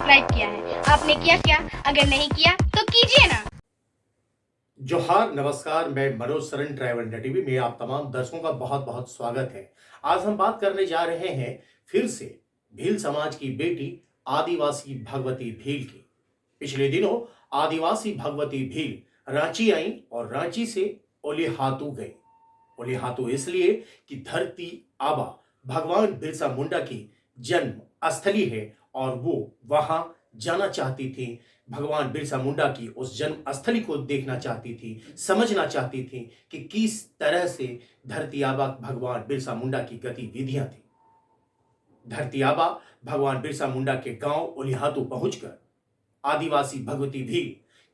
Subscribe किया है। आपने किया क्या? अगर नहीं किया तो कीजिए ना। जोहार, नमस्कार। मैं Manoj Saran, travel India TV में आप तमाम दर्शकों का बहुत बहुत स्वागत है। आज हम बात करने जा रहे हैं फिर से भील समाज की बेटी आदिवासी भगवती भील की। पिछले दिनों आदिवासी भगवती भील रांची आई और रांची से ओलिहातू गई। ओलिहातू इसलिए कि धरती आबा भगवान बिरसा मुंडा की जन्म स्थली है और वो वहां जाना चाहती थी। भगवान बिरसा मुंडा की उस जन्म स्थली को देखना चाहती थी, समझना चाहती थी कि किस तरह से धरती आबा भगवान बिरसा मुंडा की गतिविधियां थी। धरती आबा भगवान बिरसा मुंडा के गांव ओलिहातू पहुंचकर आदिवासी भगवती भी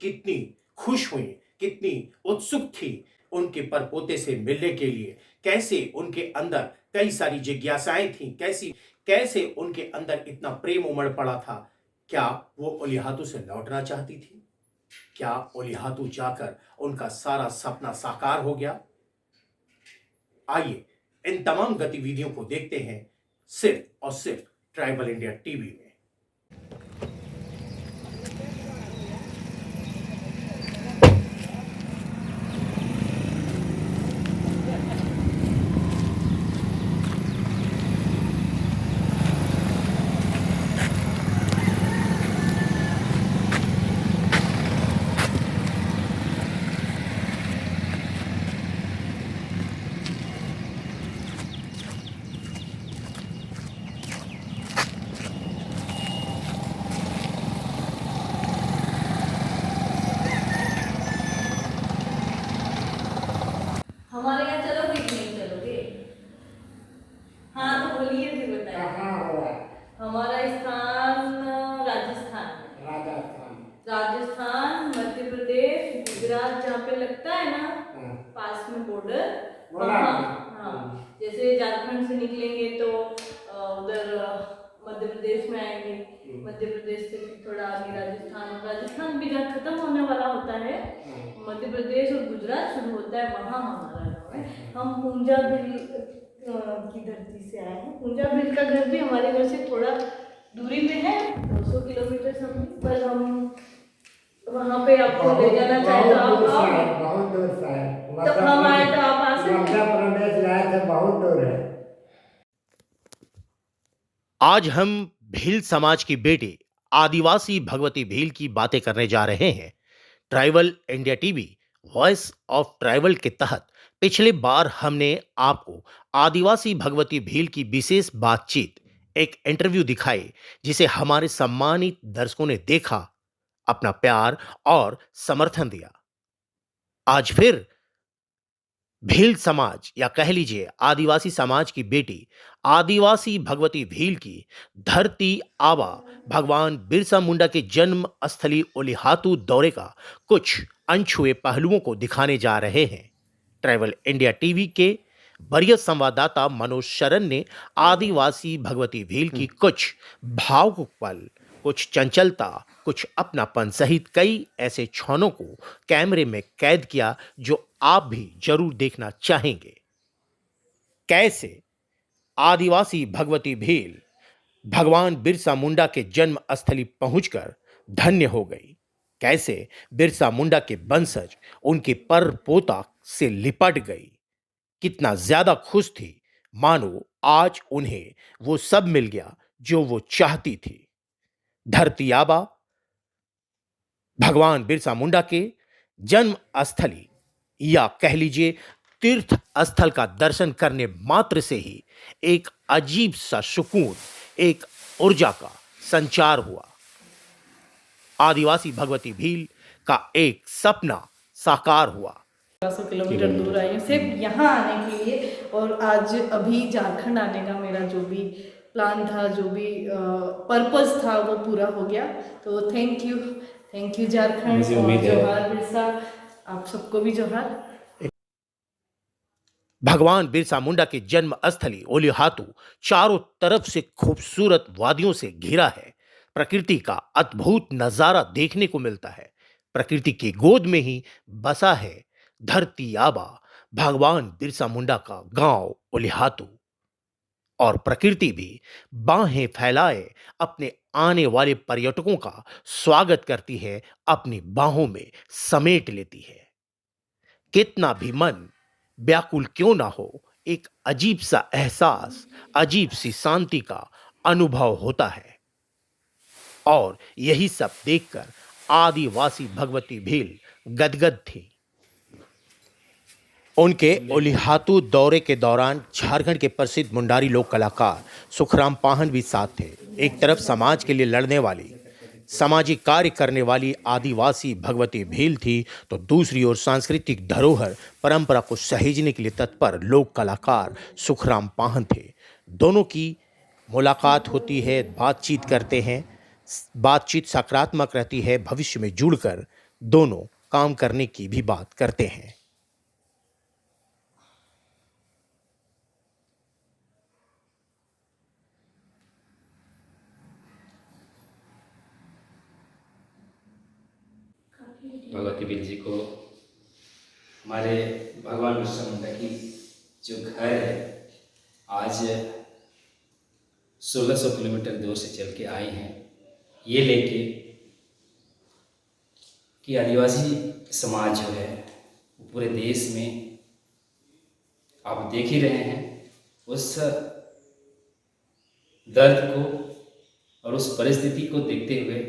कितनी खुश हुई, कितनी उत्सुक थी उनके परपोते से मिलने के लिए। कैसे उनके अंदर कई सारी जिज्ञासाएं थीं, कैसी कैसे उनके अंदर इतना प्रेम उमड़ पड़ा था। क्या वो ओलिहातू से लौटना चाहती थी? क्या ओलिहातू जाकर उनका सारा सपना साकार हो गया? आइए इन तमाम गतिविधियों को देखते हैं सिर्फ और सिर्फ ट्राइबल इंडिया टीवी में। हमारे यहाँ चलोगे कि नहीं चलोगे? हाँ तो बोलिए फिर बताइए। कहाँ हो रहा है? हमारा स्थान राजस्थान में। राजस्थान। राजस्थान, मध्य प्रदेश, गुजरात जहाँ पे लगता है ना, हाँ। पास में बॉर्डर बोला वहाँ। ना। हाँ, जैसे झारखंड से निकलेंगे तो उधर मध्य प्रदेश में आएंगे। मध्य प्रदेश से फिर थोड़ा आगे राजस्थान, राजस्थान भी जहाँ खत्म होने वाला होता है, मध्य प्रदेश और गुजरात शुरू होता है, वहाँ हमारा गाँव है। हम पूंजा भील की धरती से आए हैं। पूंजा भील का घर भी हमारे घर से थोड़ा दूरी में है, 200 किलोमीटर समथिंग, पर हम वहाँ पे आपको ले जाना चाहे तो आप आओ। बहुत दूर से है। तब हम आए तो आप आ सकते हैं। मध्य प्रदेश जाए थे, बहुत दूर है। आज हम भील समाज की बेटी आदिवासी भगवती भील की बातें करने जा रहे हैं। Tribal India TV voice of tribal के तहत पिछले बार हमने आपको आदिवासी भगवती भील की विशेष बातचीत, एक इंटरव्यू दिखाई, जिसे हमारे सम्मानित दर्शकों ने देखा, अपना प्यार और समर्थन दिया। आज फिर भील समाज या कह लीजिए आदिवासी समाज की बेटी आदिवासी भगवती भील की धरती आबा भगवान बिरसा मुंडा के जन्म स्थली ओलिहातू दौरे का कुछ अनछुए पहलुओं को दिखाने जा रहे हैं। ट्रैवल इंडिया टीवी के वरीय संवाददाता मनोज शरण ने आदिवासी भगवती भील की कुछ भावुक पल, कुछ चंचलता, कुछ अपनापन सहित कई ऐसे क्षणों को कैमरे में कैद किया जो आप भी जरूर देखना चाहेंगे। कैसे आदिवासी भगवती भील भगवान बिरसा मुंडा के जन्म स्थली पहुंचकर धन्य हो गई। कैसे बिरसा मुंडा के वंशज उनके पर पोता से लिपट गई। कितना ज्यादा खुश थी, मानो आज उन्हें वो सब मिल गया जो वो चाहती थी। धरती आबा भगवान बिरसा मुंडा के जन्म स्थली या कह लीजिए तीर्थ स्थल का दर्शन करने मात्र से ही एक अजीब सा सुकून, एक ऊर्जा का संचार हुआ। आदिवासी भगवती भील का एक सपना साकार हुआ। 100 किलोमीटर दूर आई हूँ सिर्फ यहाँ आने के लिए, और आज अभी झारखंड आने का मेरा जो भी प्लान था, जो भी पर्पस था, वो पूरा हो गया। तो थैंक यू झारखंड, और जोहार बिरसा, आप सबको भी जोहार। भगवान बिरसा मुंडा के जन्म स्थली ओलिहातू चारों तरफ से खूबसूरत वादियों से घिरा है। प्रकृति का अद्भुत नजारा देखने को मिलता है। प्रकृति की गोद में ही बसा है धरती आबा भगवान बिरसा मुंडा का गांव ओलिहातू। और प्रकृति भी बाहें फैलाए अपने आने वाले पर्यटकों का स्वागत करती है, अपनी बाहों में समेट लेती है। कितना भी मन व्याकुल क्यों ना हो, एक अजीब सा एहसास, अजीब सी शांति का अनुभव होता है। और यही सब देखकर आदिवासी भगवती भील गदगद थी। उनके ओलिहातू दौरे के दौरान झारखंड के प्रसिद्ध मुंडारी लोक कलाकार सुखराम पाहन भी साथ थे। एक तरफ समाज के लिए लड़ने वाली, सामाजिक कार्य करने वाली आदिवासी भगवती भील थी, तो दूसरी ओर सांस्कृतिक धरोहर परंपरा को सहेजने के लिए तत्पर लोक कलाकार सुखराम पाहन थे। दोनों की मुलाकात होती है, बातचीत करते हैं। बातचीत सकारात्मक रहती है, भविष्य में जुड़कर दोनों काम करने की भी बात करते हैं। भगवती बीर जी को हमारे भगवान बिरसा मुंडा की जो घर है, आज 1600 किलोमीटर दूर से चल के आई हैं, ये लेके कि आदिवासी समाज जो है वो पूरे देश में आप देख ही रहे हैं, उस दर्द को और उस परिस्थिति को देखते हुए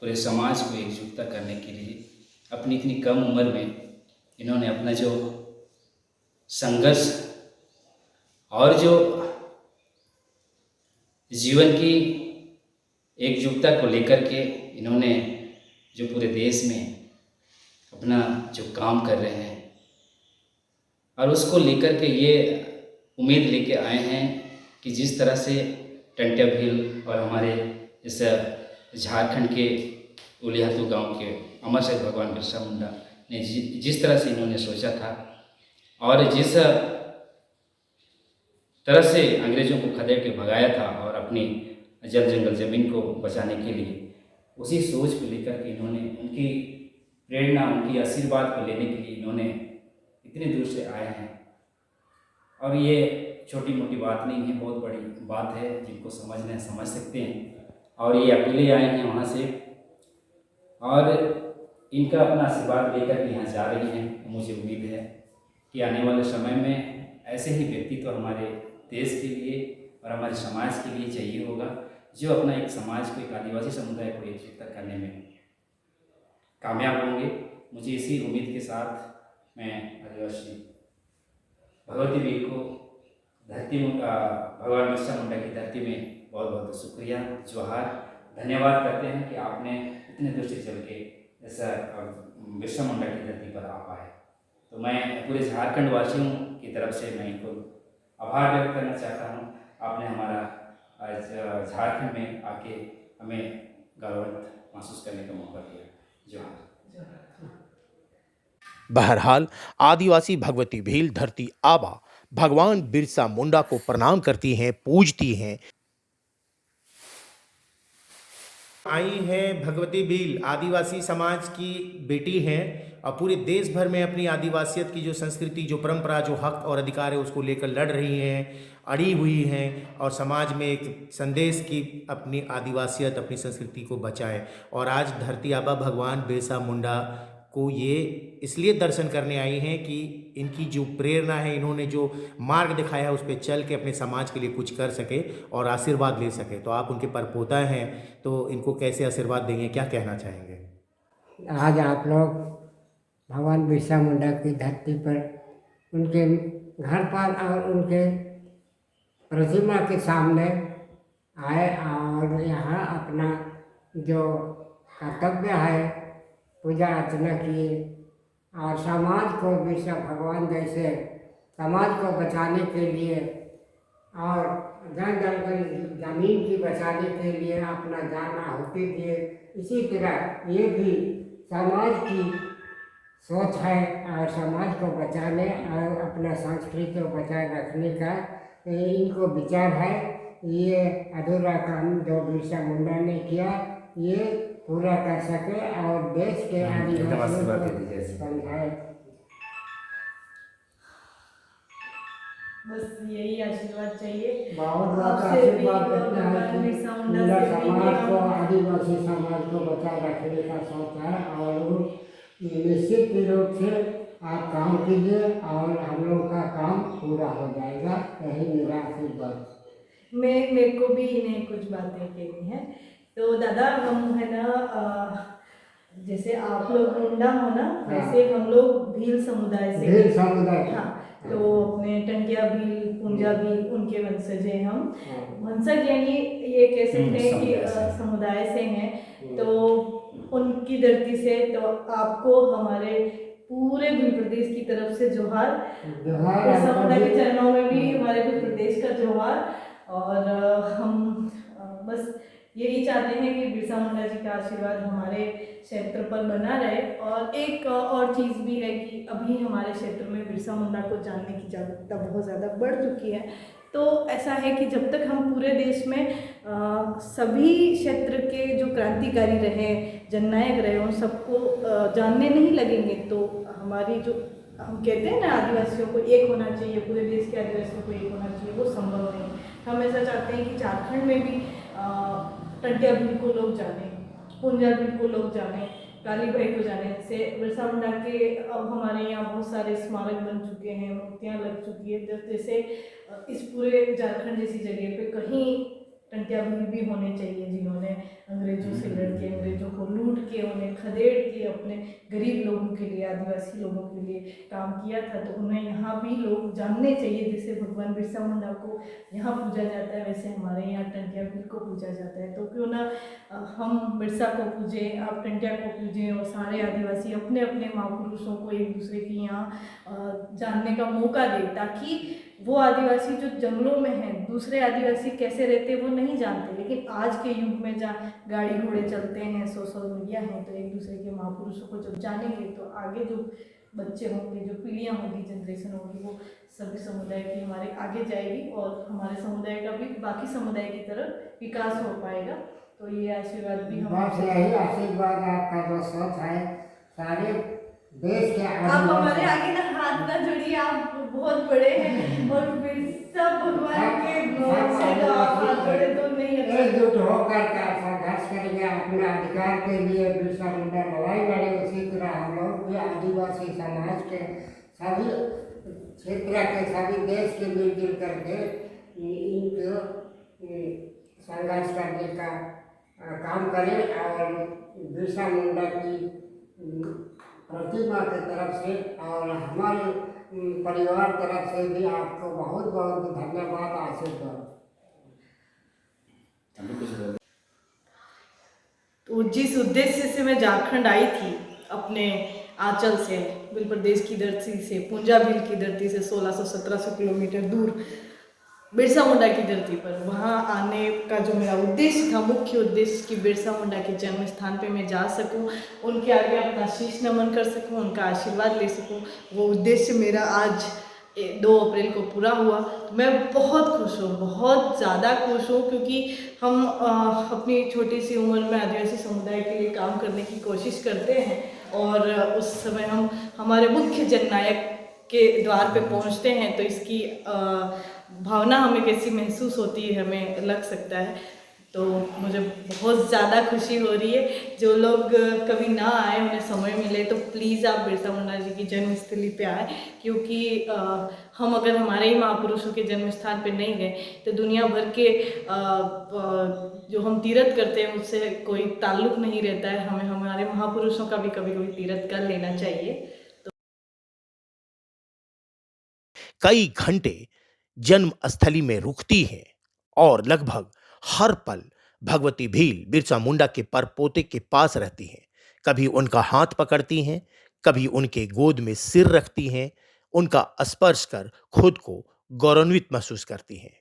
पूरे समाज को एकजुटता करने के लिए अपनी इतनी कम उम्र में इन्होंने अपना जो संघर्ष और जो जीवन की एकजुटता को लेकर के इन्होंने जो पूरे देश में अपना जो काम कर रहे हैं और उसको लेकर के ये उम्मीद लेके आए हैं कि जिस तरह से टंट्या भील और हमारे इस झारखंड के ओलिहातू गांव के अमर शहीद भगवान बिरसा मुंडा ने जिस तरह से इन्होंने सोचा था और जिस तरह से अंग्रेज़ों को खदेड़ के भगाया था और अपनी जल जंगल ज़मीन को बचाने के लिए, उसी सोच को लेकर के इन्होंने उनकी प्रेरणा, उनकी आशीर्वाद को लेने के लिए इन्होंने इतने दूर से आए हैं। और ये छोटी मोटी बात नहीं है, बहुत बड़ी बात है, जिनको समझना है समझ सकते हैं। और ये अकेले आए हैं वहाँ से और इनका अपना आशीर्वाद लेकर के यहाँ जा रही हैं। मुझे उम्मीद है कि आने वाले समय में ऐसे ही व्यक्तित्व हमारे देश के लिए और हमारे समाज के लिए चाहिए होगा, जो अपना एक समाज को, एक आदिवासी समुदाय को एकजुटता करने में कामयाब होंगे। मुझे इसी उम्मीद के साथ मैं आदिवासी भगवती बीर को धरती भगवान बिरसा मुंडा की धरती में बहुत बहुत शुक्रिया, जोहार, धन्यवाद करते हैं कि आपने इतने दूर से चल के ऐसा बिरसा मुंडा की धरती पर आ पाए। तो मैं पूरे झारखंड वासियों की तरफ से मैं इनको आभार व्यक्त करना चाहता हूँ। आपने हमारा आज झारखंड में आके हमें गौरवान्वित महसूस करने का मौका दिया। जोहार। बहरहाल आदिवासी भगवती भील धरती आबा भगवान बिरसा मुंडा को प्रणाम करती हैं, पूजती हैं। आई हैं भगवती भील, आदिवासी समाज की बेटी हैं और पूरे देश भर में अपनी आदिवासियत की जो संस्कृति, जो परंपरा, जो हक और अधिकार है उसको लेकर लड़ रही हैं, अड़ी हुई हैं और समाज में एक संदेश की अपनी आदिवासियत, अपनी संस्कृति को बचाए। और आज धरती आबा भगवान बिरसा मुंडा को ये इसलिए दर्शन करने आई हैं कि इनकी जो प्रेरणा है, इन्होंने जो मार्ग दिखाया है उस पर चल के अपने समाज के लिए कुछ कर सके और आशीर्वाद ले सके। तो आप उनके परपोता हैं, तो इनको कैसे आशीर्वाद देंगे, क्या कहना चाहेंगे? आज आप लोग भगवान बिरसा मुंडा की धरती पर उनके घर पर और उनके प्रतिमा के सामने आए और यहाँ अपना जो कर्तव्य है पूजा अर्चना किए और समाज को बिरसा भगवान जैसे समाज को बचाने के लिए और जन जंगल जमीन की बचाने के लिए अपना जान आहुति दिए। इसी तरह ये भी समाज की सोच है और समाज को बचाने और अपना संस्कृति को बचाए रखने का इनको विचार है। ये अधूरा काम जो बिरसा मुंडा ने किया ये पूरा कर सके और देश के आदिवासियों को समझाए। बस यही आशीर्वाद चाहिए बहुत बहुत आपसे भी आशीर्वाद और करते हैं भगवान कि बिरसा मुंडा मुंडा से भी समाज को, हम आदिवासी समाज को बचाए रखने का सोच है और वो निश्चित रूप से आप काम कीजिए और हम लोग का काम पूरा हो जाएगा, यही मेरा आशीर्वाद। मेरे को भी इन्हें कुछ बातें कहनी है। तो दादा हम है ना जैसे आप लोग मुंडा हो ना, वैसे हम लोग भील समुदाय से भील समुदाय। हाँ, तो अपने टंटिया भील, पूंजा भील, उनके वंशज हैं हम। वंशज यानी ये कह सकते हैं कि समुदाय से हैं। तो उनकी धरती से तो आपको हमारे पूरे भील प्रदेश की तरफ से जोहार। बिरसा मुंडा के चरणों में भी हमारे भील प्रदेश का जोहार। और हम बस यही चाहते हैं कि बिरसा मुंडा जी का आशीर्वाद हमारे क्षेत्र पर बना रहे। और एक और चीज़ भी है कि अभी हमारे क्षेत्र में बिरसा मुंडा को जानने की जागरूकता बहुत ज़्यादा बढ़ चुकी है। तो ऐसा है कि जब तक हम पूरे देश में सभी क्षेत्र के जो क्रांतिकारी रहे, जननायक रहे, उन सबको जानने नहीं लगेंगे तो हमारी जो हम कहते हैं ना आदिवासियों को एक होना चाहिए, पूरे देश के आदिवासियों को एक होना चाहिए, वो संभव नहीं। हम ऐसा चाहते हैं कि झारखंड में भी टंटिया भील को लोग जाने, पूंजा भील को लोग जाने, काली भाई को जाने। जैसे बिरसा मुंडा के अब हमारे यहाँ बहुत सारे स्मारक बन चुके हैं, मूर्तियाँ लग चुकी है। जैसे इस पूरे झारखंड जैसी जगह पे कहीं टंटिया भील भी होने चाहिए जिन्होंने अंग्रेजों से लड़ के, अंग्रेजों को लूट के, उन्हें खदेड़ के अपने गरीब लोगों के लिए, आदिवासी लोगों के लिए काम किया था। तो उन्हें यहाँ भी लोग जानने चाहिए। जैसे भगवान बिरसा मुंडा को यहाँ पूजा जाता है, वैसे हमारे यहाँ टंटिया भील को पूजा जाता है। तो क्यों ना हम बिरसा को पूजें, आप टंटिया को पूजें और सारे आदिवासी अपने अपने महापुरुषों को एक दूसरे की यहाँ जानने का मौका दें, ताकि वो आदिवासी जो जंगलों में हैं, दूसरे आदिवासी कैसे रहते हैं वो नहीं जानते। लेकिन आज के युग में जहाँ गाड़ी घोड़े चलते हैं, सोशल मीडिया है, तो एक दूसरे के महापुरुषों को जब जानेंगे तो आगे जो बच्चे होंगे, जो पीढ़ियाँ होंगी, जनरेशन होगी, वो सभी समुदाय की हमारे आगे जाएगी और हमारे समुदाय का भी बाकी समुदाय की तरफ विकास हो पाएगा। तो ये आशीर्वाद भी हम बस यही आशीर्वाद आपका जो सोच है सारे देश के आप हमारे आगे ना हाथ ना जोड़िए, आप बहुत बड़े हैं और सब भगवान के से तो आप हाथ जोड़े तो नहीं अच्छा। एकजुट होकर का संघर्ष करेंगे अपने अधिकार के लिए। बिरसा मुंडा लड़ाई लड़े, उसी तरह हम लोग भी आदिवासी समाज के सभी क्षेत्र के, सभी देश के मिलजुल करके इनको संघर्ष करने का काम करें और बिरसा मुंडा की प्रतिमा की तरफ से और हमारे परिवार तरफ से भी आपको बहुत बहुत धन्यवाद, आशीर्वाद। तो जिस उद्देश्य से मैं झारखंड आई थी, अपने आंचल से, बिल प्रदेश की धरती से, पूंजा भील की धरती से 1600-1700 किलोमीटर दूर बिरसा मुंडा की धरती पर, वहाँ आने का जो मेरा उद्देश्य था, मुख्य उद्देश्य कि बिरसा मुंडा के जन्म स्थान पे मैं जा सकूं, उनके आगे अपना शीश नमन कर सकूं, उनका आशीर्वाद ले सकूं, वो उद्देश्य मेरा आज 2 अप्रैल को पूरा हुआ। मैं बहुत खुश हूँ, बहुत ज़्यादा खुश हूँ, क्योंकि हम अपनी छोटी सी उम्र में आदिवासी समुदाय के लिए काम करने की कोशिश करते हैं और उस समय हम हमारे मुख्य जननायक के द्वार पे पहुँचते हैं तो इसकी भावना हमें कैसी महसूस होती है, हमें लग सकता है। तो मुझे बहुत ज़्यादा खुशी हो रही है। जो लोग कभी ना आए, उन्हें समय मिले, तो प्लीज़ आप बिरसा मुंडा जी की जन्मस्थली पे आए, क्योंकि हम अगर हमारे ही महापुरुषों के जन्म स्थान पे नहीं गए तो दुनिया भर के जो हम तीर्थ करते हैं उससे कोई ताल्लुक़ नहीं रहता है। हमें हमारे महापुरुषों का भी कभी कभी तीर्थ कर लेना चाहिए। कई घंटे जन्म स्थली में रुकती हैं और लगभग हर पल भगवती भील बिरसा मुंडा के परपोते के पास रहती हैं। कभी उनका हाथ पकड़ती हैं, कभी उनके गोद में सिर रखती हैं, उनका स्पर्श कर खुद को गौरवान्वित महसूस करती हैं।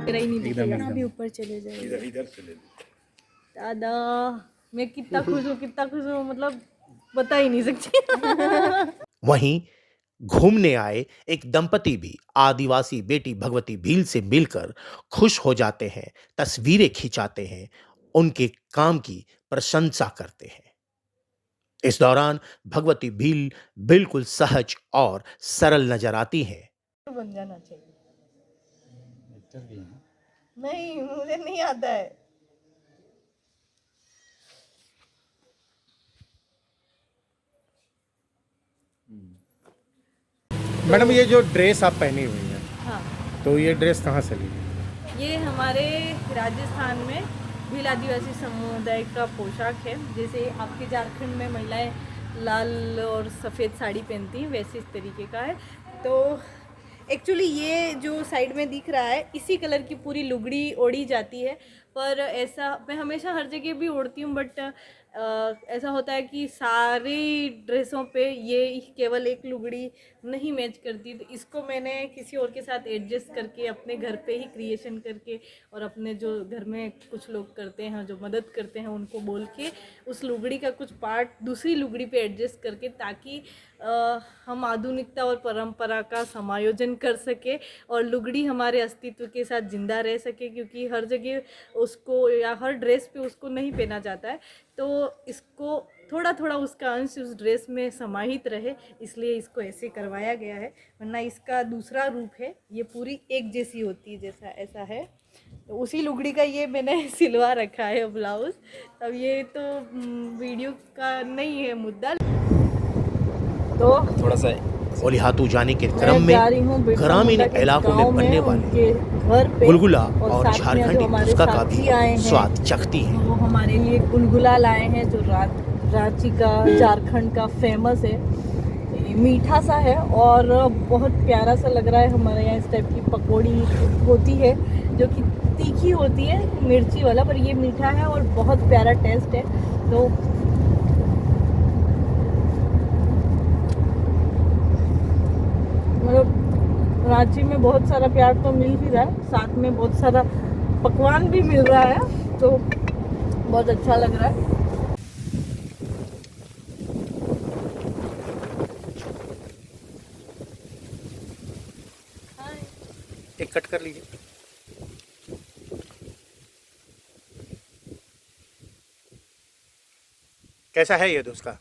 मेरा ही नहीं दिखेगा। एकदम ऊपर चले जाइए। इधर से ले लो। दादा मैं कितना खुश हूँ मतलब बता ही नहीं सकती। वहीं घूमने आए एक दंपति भी आदिवासी बेटी भगवती भील से मिलकर खुश हो जाते हैं, तस्वीरें खिंचाते हैं, उनके काम की प्रशंसा करते हैं। इस दौरान भगवती भील बिल्कुल सहज और सरल नजर आती हैं। बन जाना चाहिए। नहीं मुझे नहीं आता है। मैडम ये जो ड्रेस आप पहनी हुई है, हाँ तो ये ड्रेस कहाँ से ली? ये हमारे राजस्थान में भील आदिवासी समुदाय का पोशाक है। जैसे आपके झारखंड में महिलाएं लाल और सफ़ेद साड़ी पहनती हैं वैसे इस तरीके का है। तो एक्चुअली ये जो साइड में दिख रहा है इसी कलर की पूरी लुगड़ी ओढ़ी जाती है। पर ऐसा मैं हमेशा हर जगह भी ओढ़ती हूँ बट ऐसा होता है कि सारी ड्रेसों पे ये केवल एक लुगड़ी नहीं मैच करती। तो इसको मैंने किसी और के साथ एडजस्ट करके अपने घर पे ही क्रिएशन करके और अपने जो घर में कुछ लोग करते हैं जो मदद करते हैं उनको बोल के उस लुगड़ी का कुछ पार्ट दूसरी लुगड़ी पे एडजस्ट करके ताकि हम आधुनिकता और परंपरा का समायोजन कर सके और लुगड़ी हमारे अस्तित्व के साथ जिंदा रह सके। क्योंकि हर जगह उसको या हर ड्रेस पे उसको नहीं पहना जाता है, तो इसको थोड़ा थोड़ा उसका अंश उस ड्रेस में समाहित रहे इसलिए इसको ऐसे करवाया गया है। वरना इसका दूसरा रूप है, ये पूरी एक जैसी होती है जैसा ऐसा है। तो उसी लुगड़ी का ये मैंने सिलवा रखा है ब्लाउज। अब ये तो वीडियो का नहीं है मुद्दा। तो थोड़ा सा ओलिहातू जाने के मैं क्रम में जा रही हूँ बिरसा ग्रामीण मुंडा के इलाकों गाँव में बनने वाले उनके घर पे गुलगुला और और साथ में जो झारखंडी हमारे नुस्खा का साथी भी आए हैं, स्वाद चखती हैं। वो हमारे लिए गुलगुला लाए हैं जो रांची का झारखंड का फेमस है। ये मीठा सा है और बहुत प्यारा सा लग रहा है। हमारे यहाँ इस टाइप की पकौड़ी होती है जो कि तीखी होती है मिर्ची वाला, पर ये मीठा है और बहुत प्यारा टेस्ट है। तो मतलब रांची में बहुत सारा प्यार तो मिल ही रहा है, साथ में बहुत सारा पकवान भी मिल रहा है, तो बहुत अच्छा लग रहा है। एक कट कर लीजिए। कैसा है ये नुस्खा?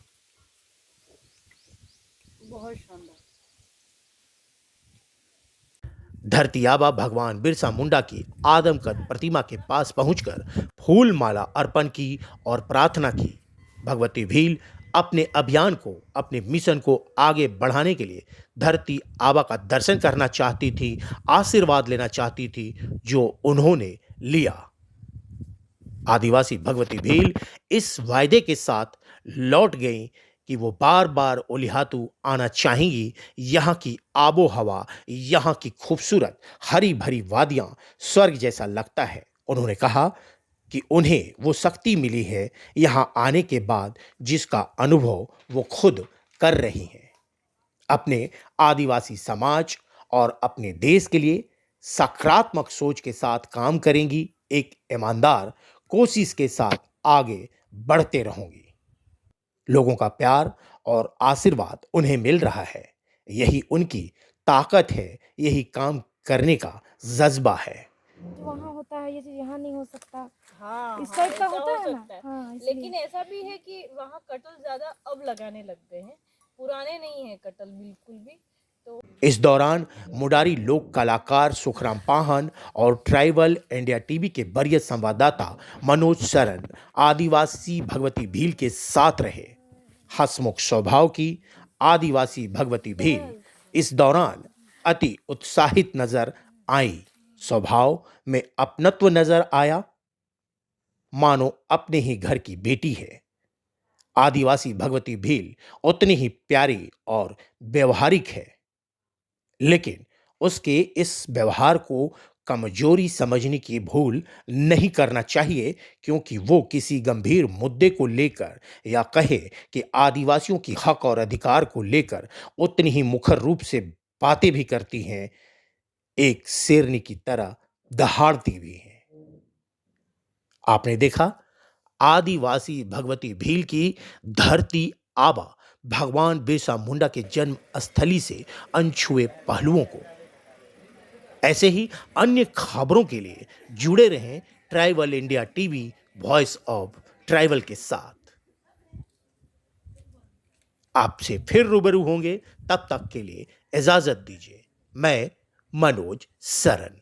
बहुत शानदार। धरती आबा भगवान बिरसा मुंडा की आदमकद प्रतिमा के पास पहुंचकर फूल माला अर्पण की और प्रार्थना की। भगवती भील अपने अभियान को, अपने मिशन को आगे बढ़ाने के लिए धरती आबा का दर्शन करना चाहती थी, आशीर्वाद लेना चाहती थी, जो उन्होंने लिया। आदिवासी भगवती भील इस वायदे के साथ लौट गईं कि वो बार बार ओलिहातू आना चाहेंगी। यहाँ की आबो हवा, यहाँ की खूबसूरत हरी भरी वादियाँ स्वर्ग जैसा लगता है। उन्होंने कहा कि उन्हें वो शक्ति मिली है यहाँ आने के बाद जिसका अनुभव वो खुद कर रही हैं। अपने आदिवासी समाज और अपने देश के लिए सकारात्मक सोच के साथ काम करेंगी, एक ईमानदार कोशिश के साथ आगे बढ़ते रहूंगी। लोगों का प्यार और आशीर्वाद उन्हें मिल रहा है, यही उनकी ताकत है, यही काम करने का जज्बा है। जो वहाँ होता है ये चीज यहाँ नहीं हो सकता। हाँ इस टाइप का ऐसा होता हो है ना? सकता है। हाँ, इसलिए। लेकिन ऐसा भी है कि वहाँ कटल ज्यादा अब लगाने लग गए हैं, पुराने नहीं है कटल बिल्कुल भी। तो इस दौरान मुडारी लोक कलाकार सुखराम पाहन और ट्राइबल इंडिया टीवी के वरीय संवाददाता मनोज शरण आदिवासी भगवती भील के साथ रहे। हसमुख स्वभाव की आदिवासी भगवती भील इस दौरान अति उत्साहित नजर आई। स्वभाव में अपनत्व नजर आया, मानो अपने ही घर की बेटी है। आदिवासी भगवती भील उतनी ही प्यारी और व्यवहारिक है, लेकिन उसके इस व्यवहार को कमजोरी समझने की भूल नहीं करना चाहिए, क्योंकि वो किसी गंभीर मुद्दे को लेकर या कहे कि आदिवासियों की हक और अधिकार को लेकर उतनी ही मुखर रूप से बातें भी करती हैं, एक शेरनी की तरह दहाड़ती भी हैं। आपने देखा आदिवासी भगवती भील की धरती आबा भगवान बिरसा मुंडा के जन्म स्थली से अनछुए पहलुओं को। ऐसे ही अन्य खबरों के लिए जुड़े रहें tribal India TV voice of tribal के साथ। आपसे फिर रूबरू होंगे, तब तक के लिए इजाजत दीजिए। मैं मनोज सरन।